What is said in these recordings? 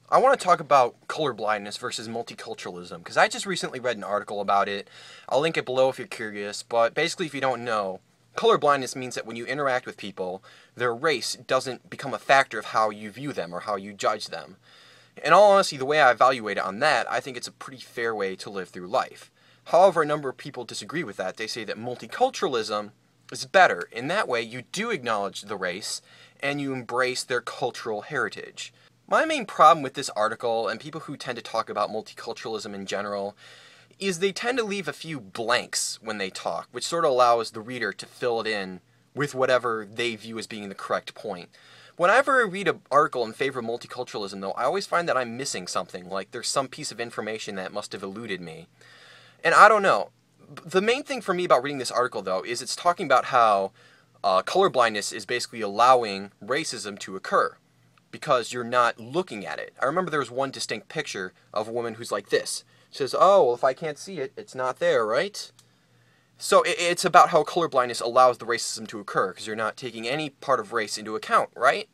I want to talk about colorblindness versus multiculturalism because I just recently read an article about it. I'll link it below if you're curious, but basically, if you don't know, colorblindness means that when you interact with people, their race doesn't become a factor of how you view them or how you judge them. In all honesty, the way I evaluate it on that, I think it's a pretty fair way to live through life. However, a number of people disagree with that. They say that multiculturalism is better. In that way, you do acknowledge the race and you embrace their cultural heritage. My main problem with this article, and people who tend to talk about multiculturalism in general, is they tend to leave a few blanks when they talk, which sort of allows the reader to fill it in with whatever they view as being the correct point. Whenever I read an article in favor of multiculturalism, though, I always find that I'm missing something, like there's some piece of information that must have eluded me. And I don't know. The main thing for me about reading this article, though, is it's talking about how colorblindness is basically allowing racism to occur because you're not looking at it. I remember there was one distinct picture of a woman who's like this. She says, oh, well, if I can't see it, it's not there, right? So it's about how colorblindness allows the racism to occur because you're not taking any part of race into account, right?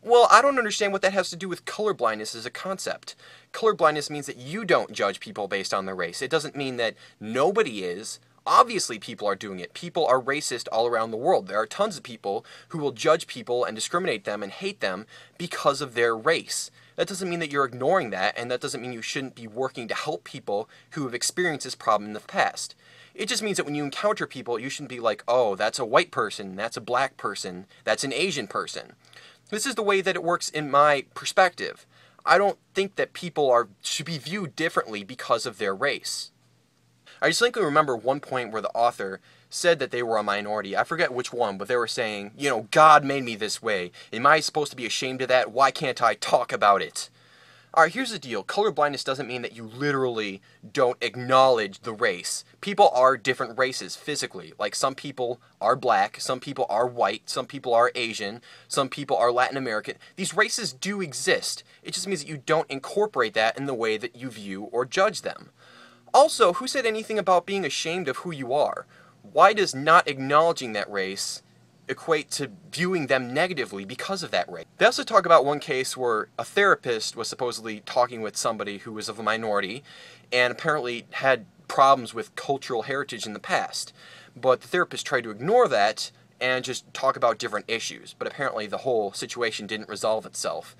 Well, I don't understand what that has to do with colorblindness as a concept. Colorblindness means that you don't judge people based on their race. It doesn't mean that nobody is. Obviously, people are doing it. People are racist all around the world. There are tons of people who will judge people and discriminate them and hate them because of their race. That doesn't mean that you're ignoring that, and that doesn't mean you shouldn't be working to help people who have experienced this problem in the past. It just means that when you encounter people, you shouldn't be like, oh, that's a white person, that's a black person, that's an Asian person. This is the way that it works in my perspective. I don't think that people should be viewed differently because of their race. I distinctly remember one point where the author said that they were a minority. I forget which one, but they were saying, you know, God made me this way. Am I supposed to be ashamed of that? Why can't I talk about it? Alright, here's the deal. Colorblindness doesn't mean that you literally don't acknowledge the race. People are different races physically. Like, some people are black, some people are white, some people are Asian, some people are Latin American. These races do exist. It just means that you don't incorporate that in the way that you view or judge them. Also, who said anything about being ashamed of who you are? Why does not acknowledging that race equate to viewing them negatively because of that race? They also talk about one case where a therapist was supposedly talking with somebody who was of a minority and apparently had problems with cultural heritage in the past. But the therapist tried to ignore that and just talk about different issues. But apparently the whole situation didn't resolve itself.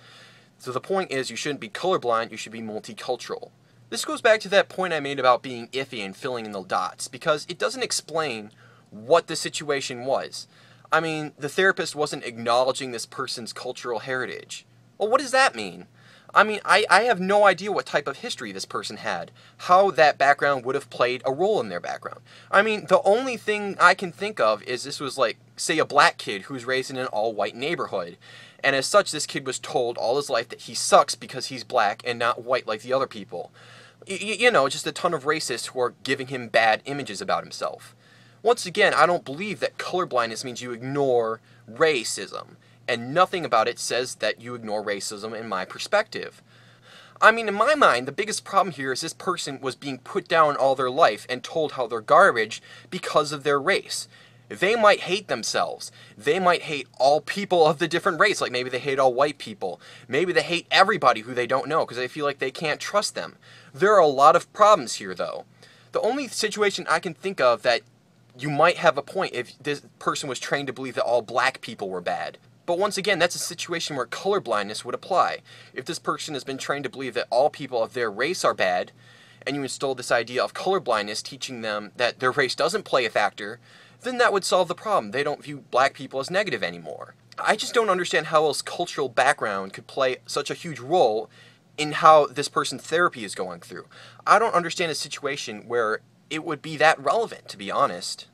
So the point is, you shouldn't be colorblind, you should be multicultural. This goes back to that point I made about being iffy and filling in the dots, because it doesn't explain what the situation was. I mean, the therapist wasn't acknowledging this person's cultural heritage. Well, what does that mean? I mean, I have no idea what type of history this person had, how that background would have played a role in their background. I mean, the only thing I can think of is this was like, say, a black kid who was raised in an all-white neighborhood. And as such, this kid was told all his life that he sucks because he's black and not white like the other people. You know, just a ton of racists who are giving him bad images about himself. Once again, I don't believe that colorblindness means you ignore racism, and nothing about it says that you ignore racism in my perspective. I mean, in my mind, the biggest problem here is this person was being put down all their life and told how they're garbage because of their race. They might hate themselves. They might hate all people of the different race, like maybe they hate all white people. Maybe they hate everybody who they don't know because they feel like they can't trust them. There are a lot of problems here, though. The only situation I can think of that you might have a point if this person was trained to believe that all black people were bad. But once again, that's a situation where colorblindness would apply. If this person has been trained to believe that all people of their race are bad, and you install this idea of colorblindness teaching them that their race doesn't play a factor, then that would solve the problem. They don't view black people as negative anymore. I just don't understand how else cultural background could play such a huge role in how this person's therapy is going through. I don't understand a situation where it would be that relevant, to be honest.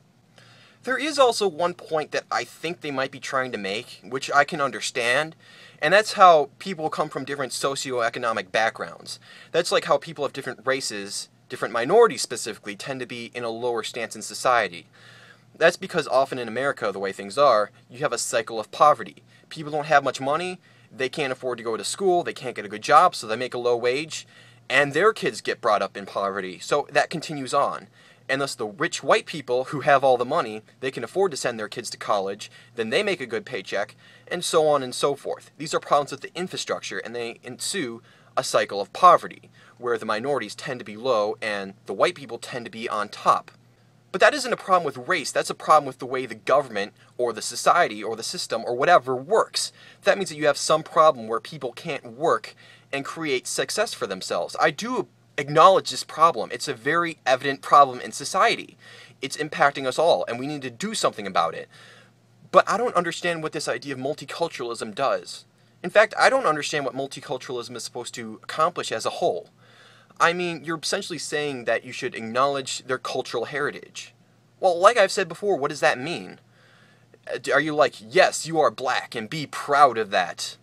There is also one point that I think they might be trying to make, which I can understand, and that's how people come from different socioeconomic backgrounds. That's like how people of different races, different minorities specifically, tend to be in a lower stance in society. That's because often in America, the way things are, you have a cycle of poverty. People don't have much money, they can't afford to go to school, they can't get a good job, so they make a low wage, and their kids get brought up in poverty, so that continues on. And thus the rich white people who have all the money, they can afford to send their kids to college, then they make a good paycheck, and so on and so forth. These are problems with the infrastructure, and they ensue a cycle of poverty, where the minorities tend to be low and the white people tend to be on top. But that isn't a problem with race, that's a problem with the way the government or the society or the system or whatever works. That means that you have some problem where people can't work and create success for themselves. I do acknowledge this problem. It's a very evident problem in society. It's impacting us all, and we need to do something about it. But I don't understand what this idea of multiculturalism does. In fact, I don't understand what multiculturalism is supposed to accomplish as a whole. I mean, you're essentially saying that you should acknowledge their cultural heritage. Well, like I've said before, what does that mean? Are you like, yes, you are black, and be proud of that?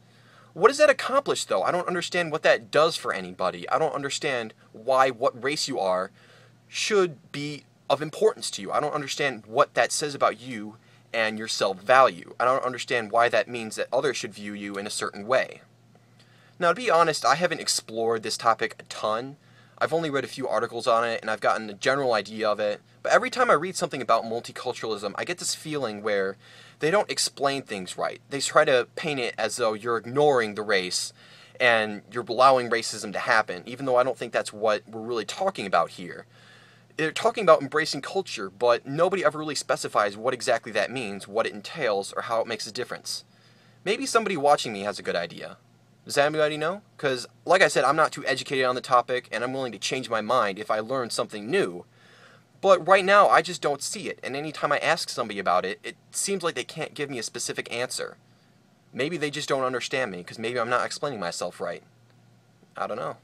What does that accomplish, though? I don't understand what that does for anybody. I don't understand why what race you are should be of importance to you. I don't understand what that says about you and your self-value. I don't understand why that means that others should view you in a certain way. Now, to be honest, I haven't explored this topic a ton. I've only read a few articles on it, and I've gotten a general idea of it. But every time I read something about multiculturalism, I get this feeling where they don't explain things right. They try to paint it as though you're ignoring the race and you're allowing racism to happen, even though I don't think that's what we're really talking about here. They're talking about embracing culture, but nobody ever really specifies what exactly that means, what it entails, or how it makes a difference. Maybe somebody watching me has a good idea. Does anybody know? Because, like I said, I'm not too educated on the topic, and I'm willing to change my mind if I learn something new. But right now, I just don't see it, and anytime I ask somebody about it, it seems like they can't give me a specific answer. Maybe they just don't understand me, because maybe I'm not explaining myself right. I don't know.